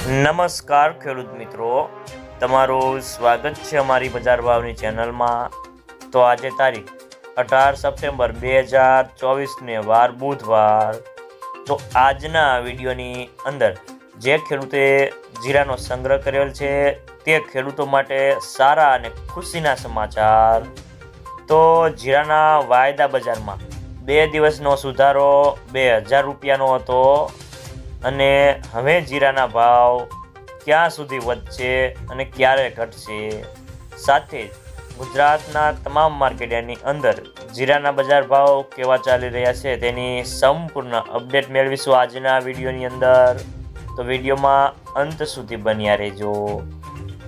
નમસ્કાર ખેડૂત મિત્રો, તમારું સ્વાગત છે અમારી બજાર ભાવની ચેનલમાં। તો આજે તારીખ 18 સપ્ટેમ્બર 2024ને વાર બુધવાર। તો આજના વિડીયોની અંદર જે ખેડૂતે જીરાનો સંગ્રહ કરેલ છે તે ખેડૂતો માટે સારા અને ખુશીના સમાચાર। તો જીરાના વાયદા બજારમાં 2 દિવસનો સુધારો 2000 રૂપિયાનો હતો અને હવે જીરાના ભાવ ક્યાં સુધી વધશે અને ક્યારે ઘટશે, સાથે જ ગુજરાતના તમામ માર્કેટની અંદર જીરાના બજાર ભાવ કેવા ચાલી રહ્યા છે તેની સંપૂર્ણ અપડેટ મેળવીશું આજના વિડીયોની અંદર। તો વિડીયોમાં અંત સુધી બન્યા રહેજો।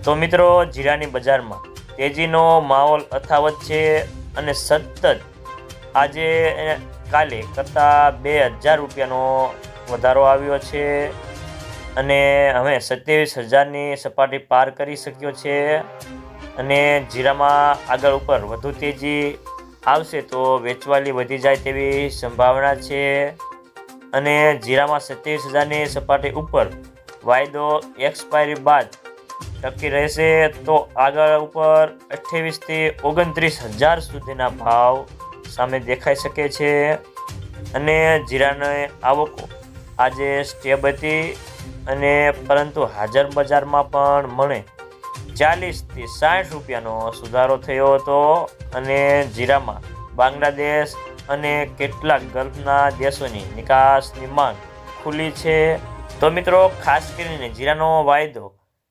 તો મિત્રો, જીરાની બજારમાં તેજીનો માહોલ યથાવત છે અને સતત આજે કાલે કરતાં 2000 રૂપિયાનો વધારો આવ્યો છે અને હવે 27,000ની સપાટી પાર કરી શક્યો છે અને જીરામાં આગળ ઉપર વધુ તેજી આવશે તો વેચવાલી વધી જાય તેવી સંભાવના છે અને જીરામાં 27,000ની સપાટી ઉપર વાયદો એક્સપાયરી બાદ ટકી રહેશે તો આગળ ઉપર 28થી 29,000 સુધીના ભાવ સામે દેખાઈ શકે છે અને જીરાની આવકો આજે સ્ટેબ હતી અને પરંતુ હાજર બજારમાં પણ મને 40થી 60 રૂપિયાનો સુધારો થયો હતો અને જીરામાં બાંગ્લાદેશ અને કેટલાક ગલ્ફના દેશોની નિકાસની માંગ ખુલ્લી છે। તો મિત્રો, ખાસ કરીને જીરાનો વાયદો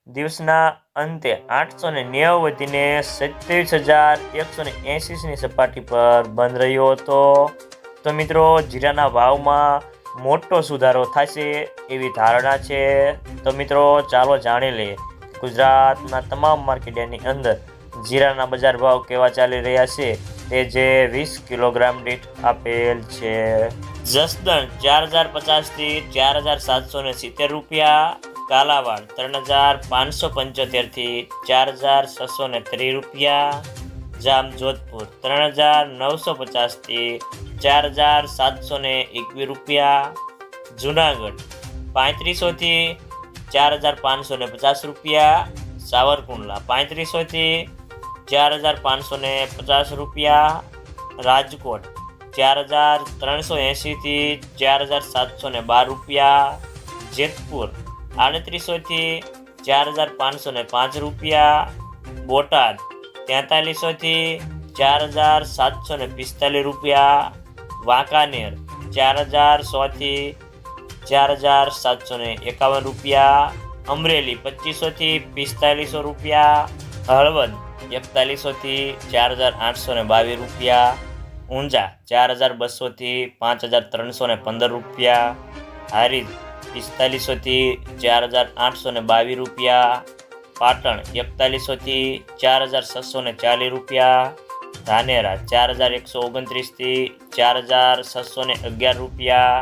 દિવસના અંતે 890 વધીને 27,180ની સપાટી પર બંધ રહ્યો હતો। તો મિત્રો, જીરાના ભાવમાં મોટો સુધારો થશે એવી ધારણા છે। તો મિત્રો, ચાલો જાણી લઈએ ગુજરાતના તમામ માર્કેટની અંદર જીરાના બજાર ભાવ કેવા ચાલી રહ્યા છે તે જે 20 કિલોગ્રામ દીઠ આપેલ છે। જસદણ 4,050થી 4,770 રૂપિયા, કાલાવાડ 3,575થી 4,630 રૂપિયા, જામજોધપુર 3,950થી 4,721 રૂપિયા, જુનાગઢ 3500થી 4,550 રૂપિયા, સાવરકુંડલા 3500થી 4,550 રૂપિયા, રાજકોટ 4,380થી 4,712 રૂપિયા, જેતપુર 3800થી 4,505 રૂપિયા, બોટાદ 4300થી 4,745 રૂપિયા, વાંકાનેર 4,100થી 4,751 રૂપિયા, અમરેલી 2500થી 4500 રૂપિયા, હળવદ 4100થી 4,822 રૂપિયા, ઊંઝા 4,200થી 5,315 રૂપિયા, હારીજ 4500થી 4,822 રૂપિયા, પાટણ 4100થી 4,640 રૂપિયા, ધાનેરા 4,129થી 4,611 રૂપિયા,